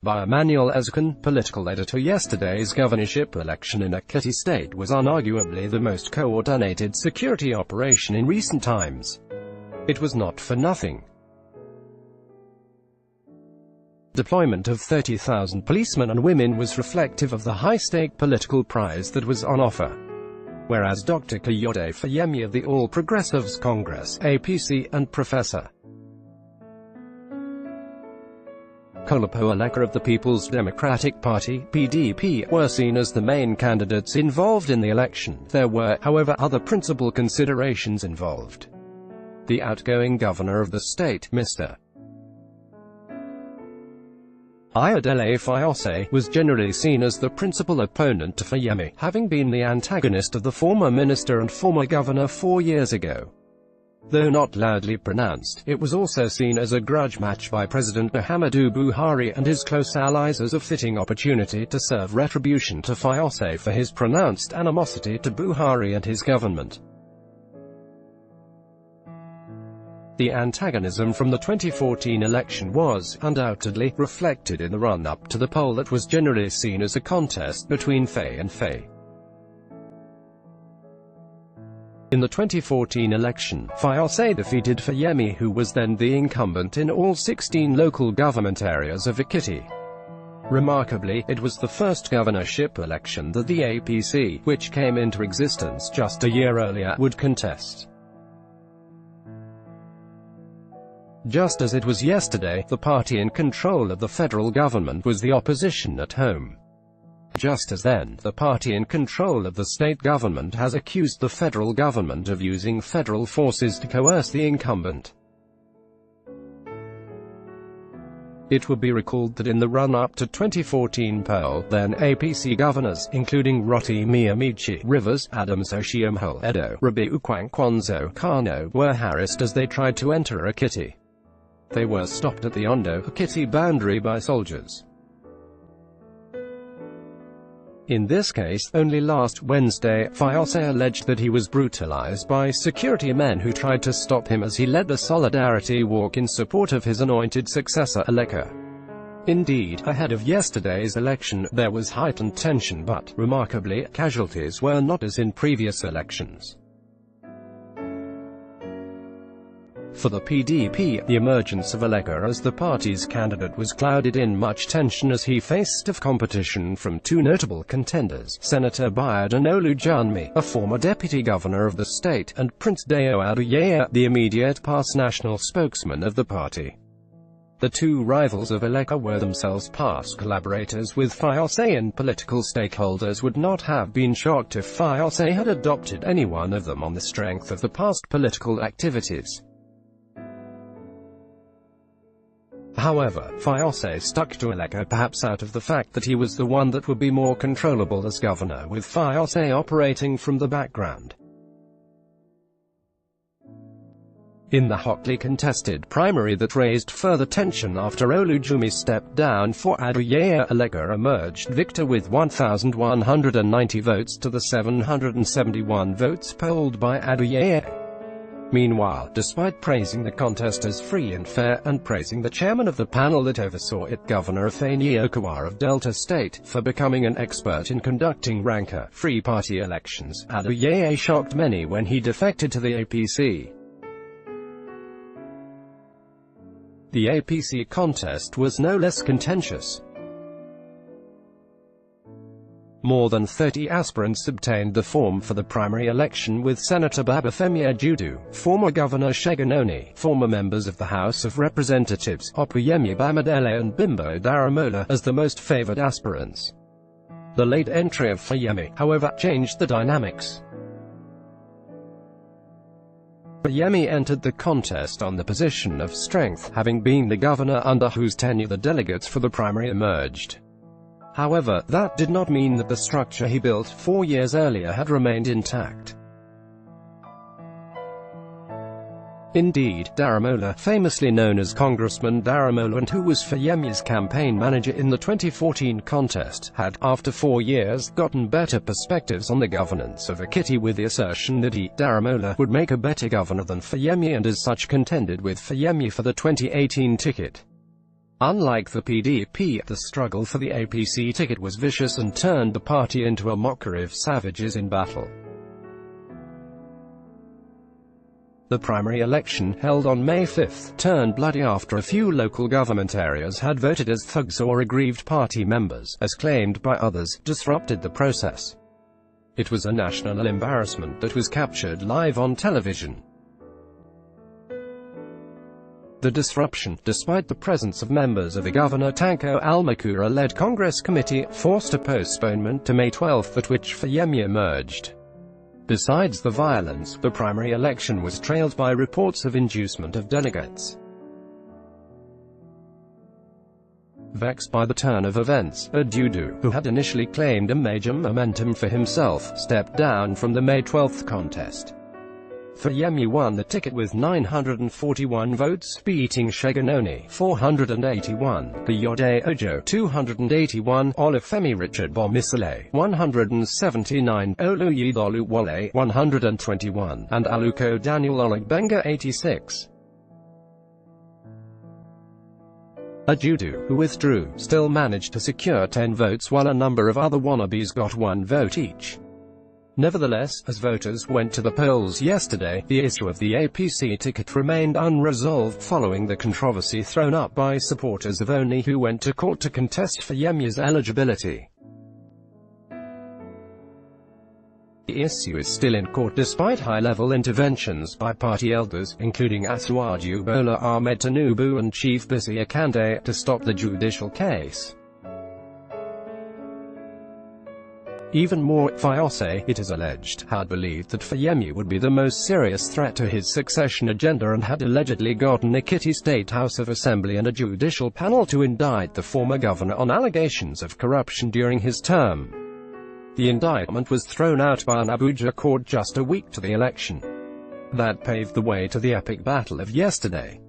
By Emmanuel Ezekon, political editor. Yesterday's governorship election in Ekiti state was unarguably the most coordinated security operation in recent times. It was not for nothing. Deployment of 30,000 policemen and women was reflective of the high-stake political prize that was on offer. Whereas Dr. Kayode Fayemi of the All Progressives Congress (APC) and Professor Kolapo Aleka of the People's Democratic Party (PDP) were seen as the main candidates involved in the election, there were, however, other principal considerations involved. The outgoing governor of the state, Mr. Ayodele Fayose, was generally seen as the principal opponent to Fayemi, having been the antagonist of the former minister and former governor 4 years ago. Though not loudly pronounced, it was also seen as a grudge match by President Muhammadu Buhari and his close allies as a fitting opportunity to serve retribution to Fayose for his pronounced animosity to Buhari and his government. The antagonism from the 2014 election was, undoubtedly, reflected in the run-up to the poll that was generally seen as a contest between Faye and Faye. In the 2014 election, Fayose defeated Fayemi, who was then the incumbent in all 16 local government areas of Ekiti. Remarkably, it was the first governorship election that the APC, which came into existence just a year earlier, would contest. Just as it was yesterday, the party in control of the federal government was the opposition at home. Just as then, the party in control of the state government has accused the federal government of using federal forces to coerce the incumbent. It would be recalled that in the run-up to 2014 poll, then APC governors, including Rotimi Amici, Rivers, Adams Oshiomhole, Edo, Rabiu Kwankwanzo, Kano, were harassed as they tried to enter Ekiti. They were stopped at the Ondo-Ekiti boundary by soldiers. In this case, only last Wednesday, Fayose alleged that he was brutalized by security men who tried to stop him as he led a solidarity walk in support of his anointed successor, Aleka. Indeed, ahead of yesterday's election, there was heightened tension but, remarkably, casualties were not as in previous elections. For the PDP, the emergence of Aleka as the party's candidate was clouded in much tension as he faced stiff competition from two notable contenders, Senator Bayodun Olujanmi, a former deputy governor of the state, and Prince Dayo Aduyeye, the immediate past national spokesman of the party. The two rivals of Aleka were themselves past collaborators with Fayose, and political stakeholders would not have been shocked if Fayose had adopted any one of them on the strength of the past political activities. However, Fayose stuck to Aleka perhaps out of the fact that he was the one that would be more controllable as governor, with Fayose operating from the background. In the hotly contested primary that raised further tension after Olujumi stepped down for Aduyeye, Aleka emerged victor with 1,190 votes to the 771 votes polled by Aduyeye. Meanwhile, despite praising the contest as free and fair, and praising the chairman of the panel that oversaw it, Governor Ifeanyi Okowa of Delta State, for becoming an expert in conducting ranker-free party elections, Aduyeye shocked many when he defected to the APC. The APC contest was no less contentious. More than 30 aspirants obtained the form for the primary election, with Senator Babafemi Ajudu, former Governor Segun Oni, former members of the House of Representatives, Opeyemi Bamidele and Bimbo Daramola, as the most favored aspirants. The late entry of Fayemi, however, changed the dynamics. Fayemi entered the contest on the position of strength, having been the governor under whose tenure the delegates for the primary emerged. However, that did not mean that the structure he built 4 years earlier had remained intact. Indeed, Daramola, famously known as Congressman Daramola and who was Fayemi's campaign manager in the 2014 contest, had, after 4 years, gotten better perspectives on the governance of Ekiti, with the assertion that he, Daramola, would make a better governor than Fayemi, and as such contended with Fayemi for the 2018 ticket. Unlike the PDP, the struggle for the APC ticket was vicious and turned the party into a mockery of savages in battle. The primary election, held on May 5, turned bloody after a few local government areas had voted as thugs or aggrieved party members, as claimed by others, disrupted the process. It was a national embarrassment that was captured live on television. The disruption, despite the presence of members of the Governor Tanko Almakura-led Congress committee, forced a postponement to May 12 at which Fayemi emerged. Besides the violence, the primary election was trailed by reports of inducement of delegates. Vexed by the turn of events, Odudu, who had initially claimed a major momentum for himself, stepped down from the May 12 contest. Fayemi won the ticket with 941 votes, beating Shegononi 481, Kayode Ojo 281, Olufemi Richard Bomisile 179, Oluyidolu Wale 121, and Aluko Daniel Olugbenga 86. Odudu, who withdrew, still managed to secure 10 votes while a number of other wannabes got 1 vote each. Nevertheless, as voters went to the polls yesterday, the issue of the APC ticket remained unresolved following the controversy thrown up by supporters of Oni who went to court to contest Fayemi's eligibility. The issue is still in court despite high-level interventions by party elders, including Asuwaju Bola Ahmed Tinubu and Chief Bisi Akande, to stop the judicial case. Even more, Fayose, it is alleged, had believed that Fayemi would be the most serious threat to his succession agenda and had allegedly gotten Ekiti State House of Assembly and a judicial panel to indict the former governor on allegations of corruption during his term. The indictment was thrown out by an Abuja court just a week to the election. That paved the way to the epic battle of yesterday.